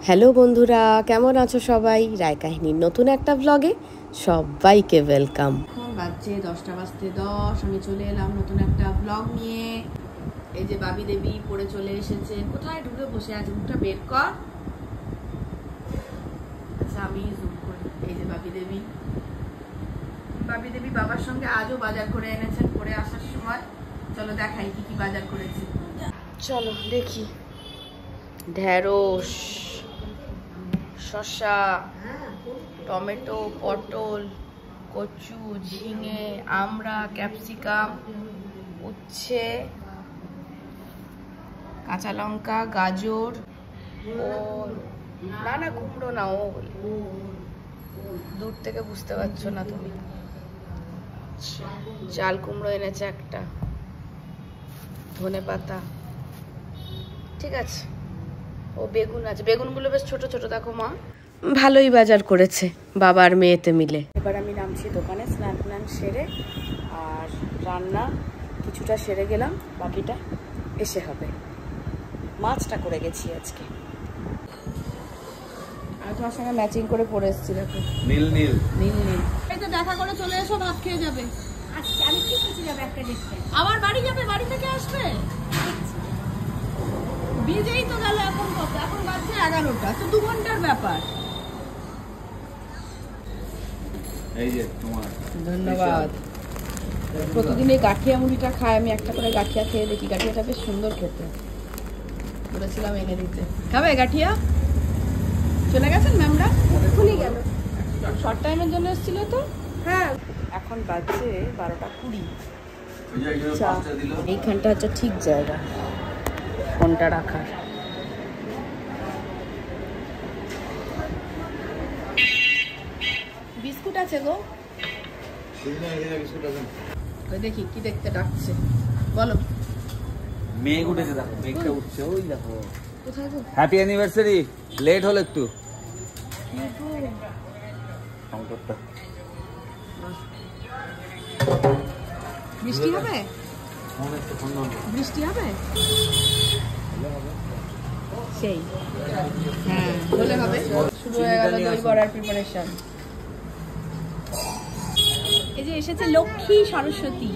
Hello বন্ধুরা, কেমন আছো সবাই? রায় কাহিনীর নতুন একটা ব্লগে সবাইকে ওয়েলকাম। এখন বাজছে 10টা বাজতে 10, আমি চলে এলাম নতুন একটা ব্লগ নিয়ে। এই যে বাবি দেবী পড়ে চলে এসেছে। কোথায় ঢুকে বসে আছে? মুখটা বের কর। আচ্ছা আমি জুম করি। এই যে বাবি দেবী বাবার সঙ্গে আজও বাজার করে এনেছেন পরে আসার সময়। চলো দেখাই কি কি বাজার করেছি। চলো দেখি। ঢেঁড়স, শসা, টমেটো, পটল, কচু, ঝিঙে, আমড়া, ক্যাপসিকাম, উচ্ছে, কাঁচা লঙ্কা, গাজর, ওল, না কুমড়ো না, ওল। দূর থেকে বুঝতে পারছো না তুমি। চাল কুমড়ো এনেছে একটা, ধনে পাতা, ঠিক আছে। ও বেগুন আছে, বেগুনগুলো বেশ ছোট ছোট দেখো মা। ভালোই বাজার করেছে বাবার মেয়েতে মিলে। এবার আমি নামছি দোকানে, স্নান সেরে আর রান্না কিছুটা সেরে গেলাম, বাকিটা এসে হবে। মাছটা করে গেছি আজকে, আর তোমার সঙ্গে ম্যাচিং করে পরে এসেছি দেখো, নীল নীল নীল নীল। এই তো দেখা করে চলে এসো, ভাত খেয়ে যাবে। আচ্ছা আমি কি করছি, যাবে একটা দেখতে, আবার বাড়ি যাবে, বাড়ি থেকে আসবে। বিজেই তো গেল, এখন কত? এখন বাজছে 11টা, তো 2 ঘন্টার ব্যাপার। এই যে তোমার ধন্যবাদ। প্রতিদিন এই গাঠিয়া মুড়িটা খাই আমি, একটা করে গাঠিয়া খেয়ে দেখি। গাঠিয়াটা বেশ সুন্দর খেতে, বলেছিলাম এনে দিতে। খাবে গাঠিয়া? চলে গেছেন ম্যামরা? এখনই গেল, শর্ট টাইমের জন্য এসেছিল তো। হ্যাঁ এখন বাজছে 12টা 20। এইখানটা হচ্ছে ঠিক জায়গা ফোনটা রাখার। বিস্কুট আছে গো, দেখি কি দেখতে ডাকছে বলো। মেঘ উঠেছে দেখো, মেঘটা উঠছে ওই দেখো। কোথায় গো? Happy anniversary. লেট হলো একটু। বৃষ্টি হবে? বৃষ্টি হবে সেই, হ্যাঁ বলে হবে। শুরু হয়ে গেল দই বড়ার প্রিপারেশন। এই যে এসেছে লক্ষ্মী সরস্বতী,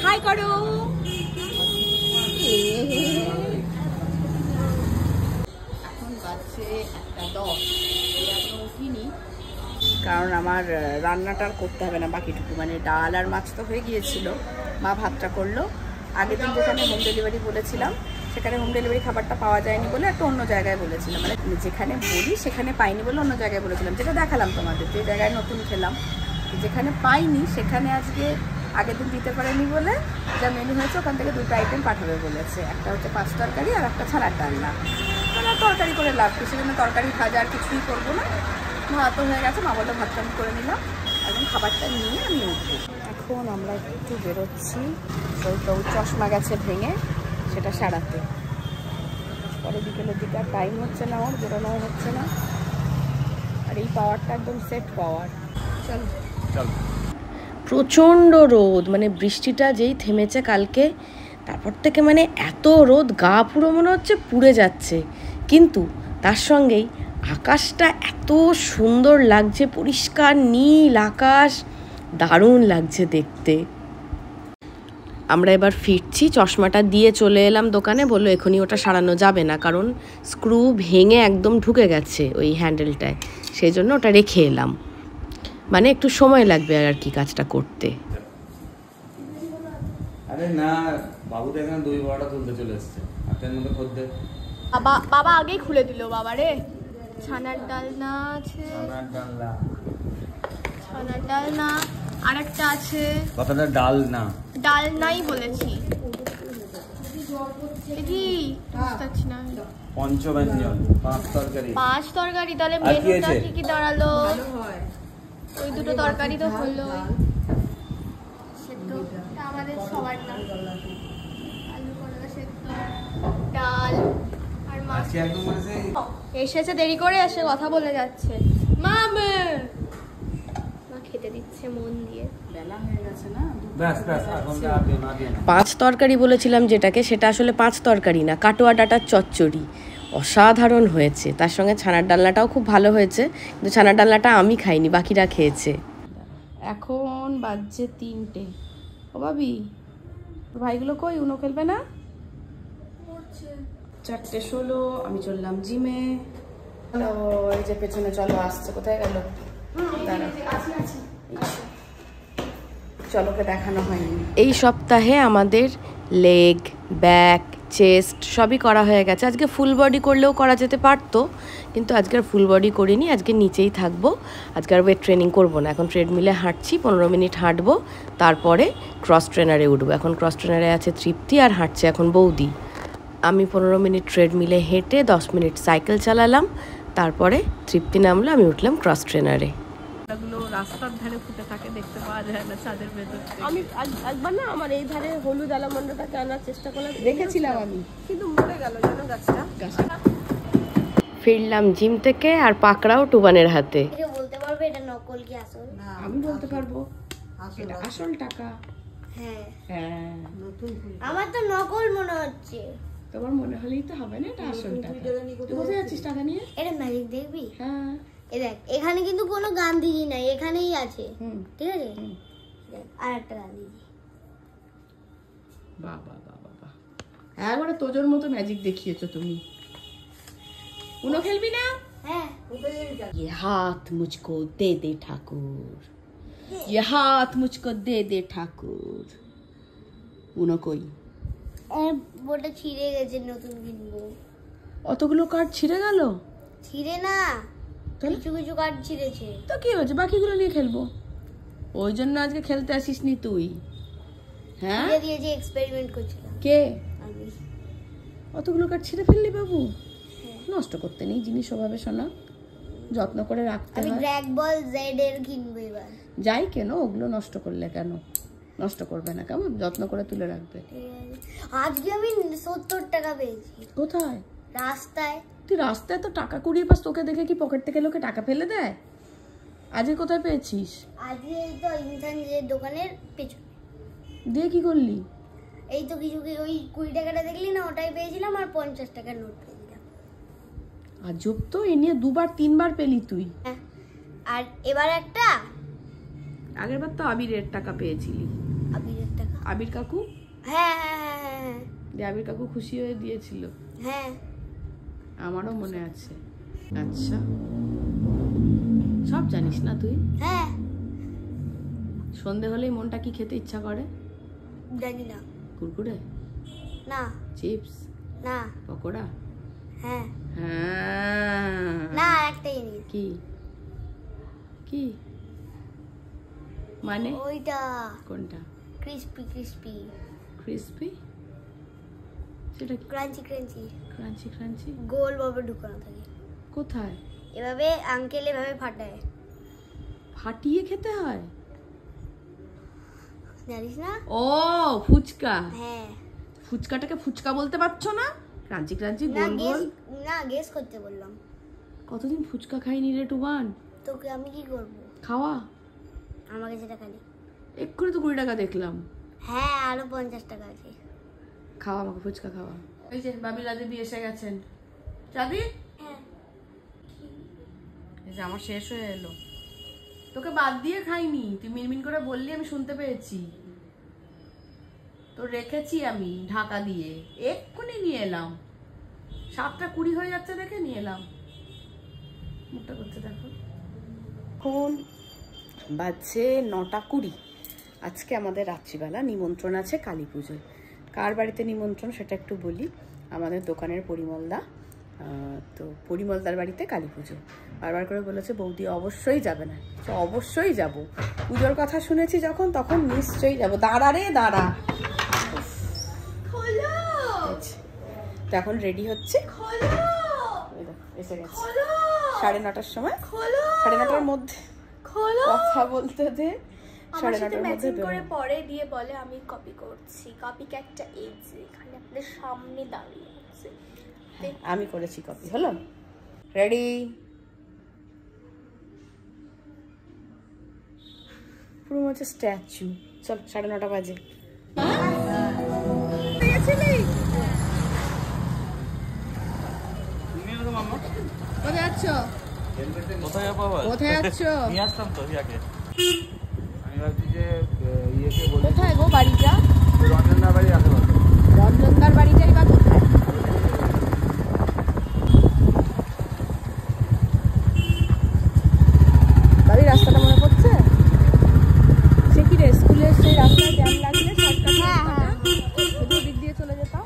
হাই করো। এখন বাজছে 1:10, এখনো উঠিনি, কারণ আমার রান্নাটা আর করতে হবে না বাকিটুকু, মানে ডাল আর মাছ তো হয়ে গিয়েছিল। মা ভাতটা করলো। আগের দিন যেখানে হোম ডেলিভারি বলেছিলাম সেখানে হোম ডেলিভারি খাবারটা পাওয়া যায়নি বলে একটা অন্য জায়গায় বলেছিলাম, মানে যেখানে বলি সেখানে পাইনি বলে অন্য জায়গায় বলেছিলাম, যেটা দেখালাম তোমাদের। যে জায়গায় নতুন খেলাম, যেখানে পাইনি সেখানে আজকে আগের দিন দিতে পারেনি বলে যা মেনু হয়েছে ওখান থেকে 2টা আইটেম পাঠাবে বলেছে। একটা হচ্ছে 5 তরকারি আর একটা ছানার ডালনা। মানে তরকারি করে লাভ কি, সেজন্য তরকারি ভাজা আর কিছুই করবো না। ভাতও হয়ে গেছে, মা বললো ভাতটা আমি করে নিলাম, এখন খাবারটা নিয়ে আমি উঠবো। এখন আমরা একটু বেরোচ্ছি, তো চশমা গেছে ভেঙে, সেটা সারাতে। পরে বিকেলের দিকে আর টাইম হচ্ছে না, ওর বেরোনো হচ্ছে না। আর এই পাওয়ারটা একদম সেট পাওয়ার। চল চল। প্রচণ্ড রোদ, মানে বৃষ্টিটা যেই থেমেছে কালকে তারপর থেকে মানে এত রোদ, গা পুরো মনে হচ্ছে পুড়ে যাচ্ছে। কিন্তু তার সঙ্গেই আকাশটা এত সুন্দর লাগছে, পরিষ্কার নীল আকাশ, দারুণ লাগছে দেখতে। আমরা এবার ফিরছি, চশমাটা দিয়ে চলে এলাম দোকানে। বললো এখনই ওটা সারানো যাবে না, কারণ স্ক্রু ভেঙে একদম ঢুকে গেছে ওই হ্যান্ডেলটায়, সেই জন্য ওটা রেখে এলাম। মানে একটু সময় লাগবে আর কি কাজটা করতে। আরে না, বাবু তো এখানে দই বড়াটা তুলতে চলে এসেছে, হাতের মধ্যে খদ্দে। বাবা আগেই খুলে দিল। বাবা রে, ছানার ডালনা আছে, ছানার ডালনা আর একটা আছে। কথাটা ডাল না, ডালনাই বলেছি। কি বুঝতে না। পঞ্চব্যঞ্জন 5 তরকারি। 5 তরকারি, তাহলে মেনুটা কি দাঁড়ালো? ওই 2টো তরকারি তো হলো, সেদ্ধ আমাদের সবার না, আলু করলা সেদ্ধ, ডাল আর মাছ। এসেছে দেরি করে, এসে কথা বলে যাচ্ছে। মা খেতে দিচ্ছে মন দিয়ে। বেলা হয়ে গেছে না, ব্যাস ব্যাস এখন আর দিও না। 5 তরকারি বলেছিলাম যেটাকে, সেটা আসলে 5 তরকারি না, কাটোয়া ডাটার চচ্চড়ি। অসাধারণ হয়েছে। তার সঙ্গে ছানার ডালনাটাও খুব ভালো হয়েছে, কিন্তু ছানার ডালনাটা আমি খাইনি, বাকিরা খেয়েছে। এখন বাজছে 3টে। ও ভাবি, ভাইগুলো কই? উনো খেলবে না? 4:16 আমি চললাম জিমে। এই যে পেছনে চলো আসছে, কোথায় গেল? চলোকে দেখানো হয়নি। এই সপ্তাহে আমাদের লেগ, ব্যাক, চেস্ট সবই করা হয়ে গেছে। আজকে ফুল বডি করলেও করা যেতে পারতো, কিন্তু আজকে আর ফুল বডি করিনি, আজকে নিচেই থাকবো। আজকে আর ওয়েট ট্রেনিং করবো না, এখন ট্রেডমিলে হাঁটছি, 15 মিনিট হাঁটবো, তারপরে ক্রস ট্রেনারে উঠবো। এখন ক্রস ট্রেনারে আছে তৃপ্তি আর হাঁটছে এখন বৌদি। আমি 15 মিনিট ট্রেডমিলে হেঁটে 10 মিনিট সাইকেল চালালাম, তারপরে তৃপ্তি নামলো, আমি উঠলাম ক্রস ট্রেনারে। রাস্তার ধারে ফুটে থাকে, দেখতে পাওয়া যায় না ছাদের ভেতর। আমি একবার না আমার এই ধারে হলুদ আলামন্ডটাকে আনার চেষ্টা করলাম, দেখেছিলাম আমি, কিন্তু মরে গেল যেন গাছটা। ফিরলাম জিম থেকে আর পাকড়াও টুবানের হাতে। বলতে পারবে এটা নকল কি আসল? আমি বলতে পারবো, এটা আসল টাকা। হ্যাঁ হ্যাঁ, আমার তো নকল মনে হচ্ছে। তোমার মনে হলেই তো হবে না, এটা আসল টাকা। তুই কোথায় যাচ্ছিস টাকা নিয়ে? এটা ম্যাজিক দেখবি? হ্যাঁ, এই দেখ, এখানে কিন্তু কোনো গান্ধীজি নাই, এখানেই আছে। ঠিক আছে, দেখ আর একটা গান্ধীজি। বাবা বাবা বাবা, একবারে তোজোর মতো ম্যাজিক দেখিয়েছো তুমি। উনো খেলবি না? হ্যাঁ, ये हाथ मुझको दे दे ठाकुर, ये हाथ मुझको दे दे ठाकुर। উনো কই? বোটা ছিঁড়ে গেছে, নতুন কিনবো। অতগুলো কার্ড ছিঁড়ে গেল? ছিঁড়ে না, কিছু কিছু কার্ড ছিঁড়েছে। তো কি হয়েছে, বাকিগুলো নিয়ে খেলবো। ওই জন্য আজকে খেলতে আসিসনি তুই? হ্যাঁ, ছিঁড়ে দিয়েছে, এক্সপেরিমেন্ট করছিলাম। কে? আমি। অতগুলো কার্ড ছিঁড়ে ফেললি বাবু? নষ্ট করতে নেই জিনিস ওভাবে, শোনা, যত্ন করে রাখতে আমি হয়। ড্র্যাগ বল জেড এর কিনবো এবার। যাই কেন, ওগুলো নষ্ট করলে কেন? নষ্ট করবে না, কেমন, যত্ন করে তুলে রাখবে। আজকে আমি 70 টাকা পেয়েছি। কোথায়? রাস্তায়। তুই রাস্তায় তো টাকা কুড়িয়ে পাস, তোকে দেখে কি পকেট থেকে লোকে টাকা ফেলে দেয়? আজকে কোথায় পেয়েছিস? আজকে এই তো ইনসান যে দোকানের পেছনে। দিয়ে কি করলি? এই তো কিছু ওই 20 টাকাটা দেখলি না, ওটাই পেয়েছিলাম, আর 50 টাকার নোট পেয়েছিলাম। আজব তো, এ নিয়ে 2-3 বার পেলি তুই। হ্যাঁ, আর এবার একটা, আগের বার তো আবিরের টাকা পেয়েছিলি। আবিরের টাকা? আবির কাকু? হ্যাঁ হ্যাঁ হ্যাঁ যে আবির কাকু খুশি হয়ে দিয়েছিল। হ্যাঁ, আমারও মনে আছে। আচ্ছা, সব জানিস না তুই? হ্যাঁ। সন্ধে হলেই মনটা কি খেতে ইচ্ছা করে? জানি না। কুরকুরে? না। চিপস? না। পকোড়া? হ্যাঁ। হ্যাঁ। না, একটা জিনিস। কি? কি মানে? ওইটা। কোনটা? Crispy crispy. ক্রিস্পি? সেটা কি? Crunchy crunchy. Crunchy crunchy? গোল ভাবে ঢুকানো থাকে। কোথায়? এভাবে আঙ্কেল এভাবে ফাটায়। ফাটিয়ে খেতে হয়? জানিস না? ও, ফুচকা। হ্যাঁ। ফুচকাটাকে ফুচকা বলতে পারছো না? ক্রাঞ্চি ক্রাঞ্চি না, গোল গোল। না, গেস করতে বললাম। কতদিন ফুচকা খাইনি রে টুবান। তোকে আমি কি করব? খাওয়া। আমাকে সেটা খালি। এক্ষুনি তো 20 টাকা দেখলাম। হ্যাঁ, আরো 50 টাকা আছে। খাওয়া, আমাকে ফুচকা খাওয়া। এই যে বাবিলা দিদি এসে গেছেন। চাবি? হ্যাঁ। এই যে আমার শেষ হয়ে এলো। তোকে বাদ দিয়ে খাইনি, তুই মিনমিন করে বললি, আমি শুনতে পেয়েছি। তো রেখেছি আমি ঢাকা দিয়ে, এক্ষুনি নিয়ে এলাম। 7:20 হয়ে যাচ্ছে দেখে নিয়ে এলাম। মুখটা করতে দেখো। এখন বাজছে 9:20। আজকে আমাদের রাত্রিবেলা নিমন্ত্রণ আছে কালী পুজোয়। কার বাড়িতে নিমন্ত্রণ সেটা একটু বলি। আমাদের দোকানের পরিমলদা, তো পরিমলদার বাড়িতে কালী পুজো। বারবার করে বলেছে বৌদি অবশ্যই যাবে না, তো অবশ্যই যাব। পুজোর কথা শুনেছি যখন, তখন নিশ্চয়ই যাব। দাঁড়া রে দাঁড়া। তো এখন রেডি হচ্ছে, এসে গেছে 9:30-র সময়। 9:30-র মধ্যে কথা বলতে দে। 9:30-র মধ্যে করে পরে দিয়ে বলে আমি কপি করছি। কপি একটা এজ এখানে আপনাদের সামনে দাঁড়িয়ে আছে। আমি করেছি কপি। হলো? রেডি? পুরো হচ্ছে স্ট্যাচু। চল, 9:30 বাজে। কোথায় যাচ্ছ? কোথায় যাবো আবার? কোথায় যাচ্ছ? নিয়ে আসতাম তো রিয়াকে। আমি ভাবছি যে ইয়েকে বলি কোথায় গো বাড়িটা? রঞ্জনদার বাড়ির আশেপাশে। রঞ্জনদার বাড়িটাই বা কোথায়? বাড়ির রাস্তাটা মনে পড়ছে? সে কি রে, স্কুলের সেই রাস্তায় জ্যাম লাগলে শর্টকাট দিক দিয়ে চলে যেতাম।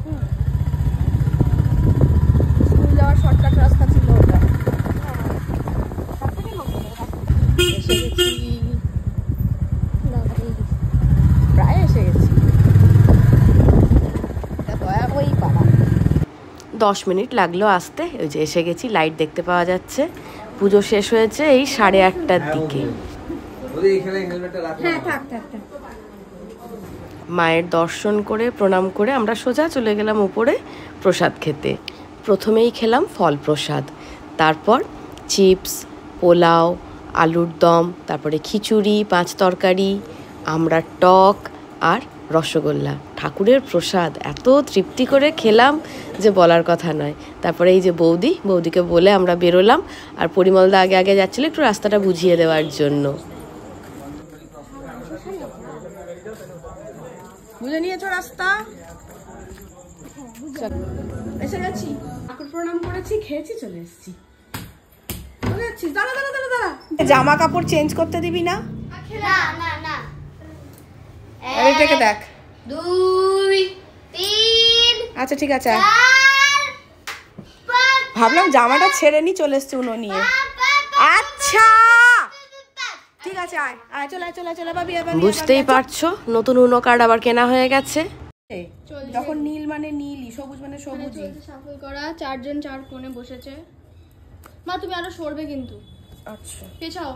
স্কুল যাওয়ার শর্টকাট রাস্তা ছিল ওটা। এসে গেছি, প্রায় এসে গেছি। 10 মিনিট লাগলো আসতে। ওই যে এসে গেছি, লাইট দেখতে পাওয়া যাচ্ছে। পুজো শেষ হয়েছে এই 8:30টার দিকে। মায়ের দর্শন করে প্রণাম করে আমরা সোজা চলে গেলাম উপরে প্রসাদ খেতে। প্রথমেই খেলাম ফল প্রসাদ, তারপর চিপস, পোলাও, আলুর দম, তারপরে খিচুড়ি, 5 তরকারি, আমরা টক আর রসগোল্লা। ঠাকুরের প্রসাদ এত তৃপ্তি করে খেলাম যে বলার কথা নয়। তারপরে এই যে বৌদিকে বলে আমরা বেরোলাম, আর পরিমলদা আগে আগে যাচ্ছিল একটু রাস্তাটা বুঝিয়ে দেওয়ার জন্য। বুঝে নিয়েছো রাস্তা? এসে গেছি, ঠাকুর প্রণাম করেছি, খেয়েছি, চলে এসেছি। চলে যাচ্ছিস? দাঁড়া দাঁড়া দাঁড়া দাঁড়া, জামা কাপড় চেঞ্জ করতে দিবি না? না না না, এটাকে দেখ। 2 3 আচ্ছা ঠিক আছে, 4 5 ভাবলাম জামাটা ছেড়ে নি, চলে এসছে উনো নিয়ে। আচ্ছা ঠিক আছে, আয় আয়, চলে চলে চলে ভাবি। বুঝতেই পারছো নতুন উনো কার্ড আবার কেনা হয়ে গেছে। যখন নীল মানে নীলই, সবুজ মানে সবুজই। সাফল করা, 4 জন 4 কোণে বসেছে। মা তুমি আরো সরবে কিন্তু। আচ্ছা, পেছাও।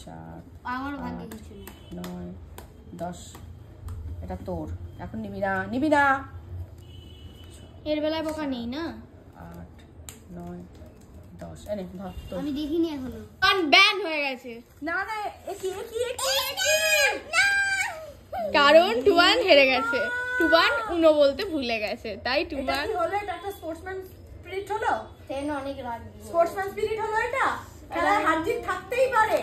7 আমার ভাগ্যে কিছু নেই। 9 10, এটা তোর, এখন নিবি না, নিবি না। এর বেলায় বোকা নেই না। 8 9 10, এনে ধর তো। আমি দেখিনি এখনো। কান ব্যান হয়ে গেছে। না না, কি কারণ টুবান হেরে গেছে। টুবান উনো বলতে ভুলে গেছে, তাই টুবান হলো। এটা একটা স্পোর্টসম্যান স্পিরিট হলো। তেন অনেক রাগ। স্পোর্টসম্যান স্পিরিট হলো এটা। খেলায় হার জিত থাকতেই পারে।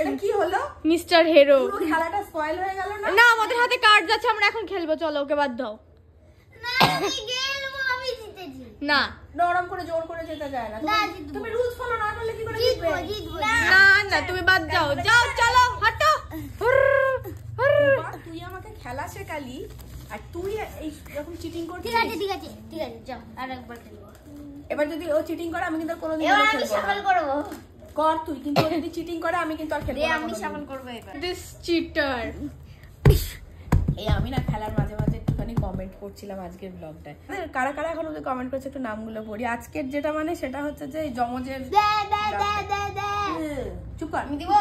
এটা কি হলো? Mister hero. পুরো খেলাটা স্পয়েল হয়ে গেল না? না, আমাদের হাতে কার্ড যাচ্ছে, আমরা এখন খেলবো। চলো, ওকে বাদ দাও। না, আমি খেলবো, আমি জিতেছি। না, নরম করে জোর করে যেতে যায় না। তুমি রুলস ফলো না করলে কি করে জিতবে? না না, তুমি বাদ যাও। যাও, চলো, হাঁটো। তুই আমাকে খেলা শেখালি, আর তুই এই রকম চিটিং করছিস। ঠিক আছে ঠিক আছে ঠিক আছে, যাও আরেকবার খেলবো। এবার যদি ও চিটিং করে আমি কিন্তু কোনোদিন এবার আমি সাফল করব। কর তুই, কিন্তু ও যদি চিটিং করে আমি কিন্তু আর খেলবো না। আমি সাফল করব এবার। This cheater. এই আমি না খেলার মাঝে মাঝে একটুখানি কমেন্ট করছিলাম আজকের ব্লগটায়। কারা কারা এখন ওদের কমেন্ট করছে একটু নামগুলো পড়ি। আজকের যেটা মানে সেটা হচ্ছে যে যমজের চুপ কর, আমি দিব।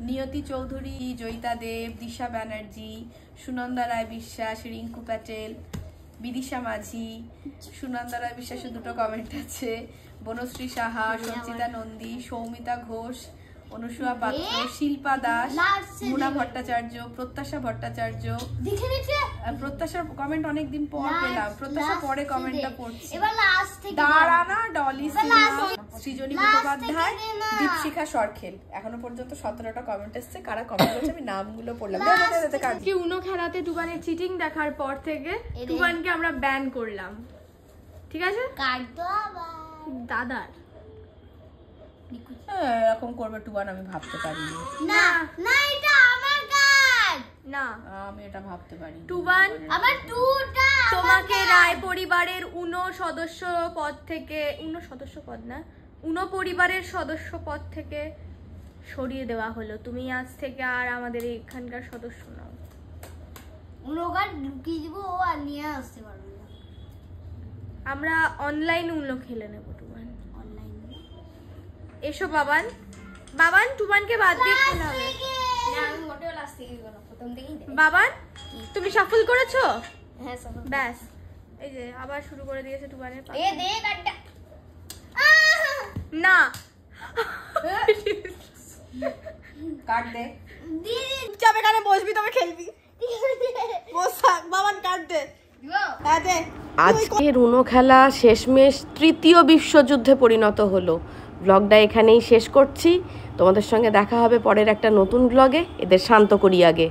নিয়তি চৌধুরী, জয়িতা দেব, দিশা ব্যানার্জি, সুনন্দা রায় বিশ্বাস, রিঙ্কু প্যাটেল, বিদিশা মাঝি, সুনন্দা রায় বিশ্বাসের 2টো কমেন্ট আছে, বনশ্রী সাহা, সঞ্চিতা নন্দী, সৌমিতা ঘোষ, অনুসুয়া পাত্র, শিল্পা দাস, মুনা ভট্টাচার্য, প্রত্যাশা ভট্টাচার্য। প্রত্যাশার কমেন্ট অনেকদিন পর পেলাম। প্রত্যাশা পরে কমেন্টটা পড়ছি। দাঁড়ানা, ডলি সিনহা, সৃজনী মুখোপাধ্যায়, দীপশিখা সরখেল। এখনো পর্যন্ত 17টা কমেন্ট এসছে। কারা কমেন্ট করেছে আমি নামগুলো পড়লাম। কি উনো খেলাতে টুবানের চিটিং দেখার পর থেকে টুবানকে আমরা ব্যান করলাম, ঠিক আছে? কার্ড তো আবার দাদার। এরকম করবে টুবান আমি ভাবতে পারিনি। না না, এটা আমার কার্ড না, আমি এটা ভাবতে পারি। টুবান আবার টুটা তোমাকে রায় পরিবারের উনো সদস্য পদ থেকে, উনো সদস্য পদ না, উনো পরিবারের সদস্য পদ থেকে সরিয়ে দেওয়া হলো। তুমি আজ থেকে আর আমাদের এখানকার সদস্য নাও। উনো কার্ড ঢুকিয়ে দিব, ও আর নিয়ে আসতে পারবে না। আমরা অনলাইন উনো খেলে নেব। টুবান অনলাইন এসো। বাবান বাবান টুবানকে বাদ দিয়ে খেলা হবে না। আমি মোটেও লাস্ট থেকে গেল, প্রথম থেকেই। বাবান তুমি সফল করেছো? হ্যাঁ সফল। ব্যাস, এই যে আবার শুরু করে দিয়েছে টুবানের। এ দে কাটটা। না কাট দে। দিদি চুপচাপ এখানে বসবি, তবে খেলবি। বস থাক। বাবান কাট দে। আজকের উনো খেলা শেষমেশ তৃতীয় বিশ্বযুদ্ধে পরিণত হলো। ব্লগটা এখানেই শেষ করছি। তোমাদের সঙ্গে দেখা হবে পরের একটা নতুন ব্লগে। এদের শান্ত করি আগে।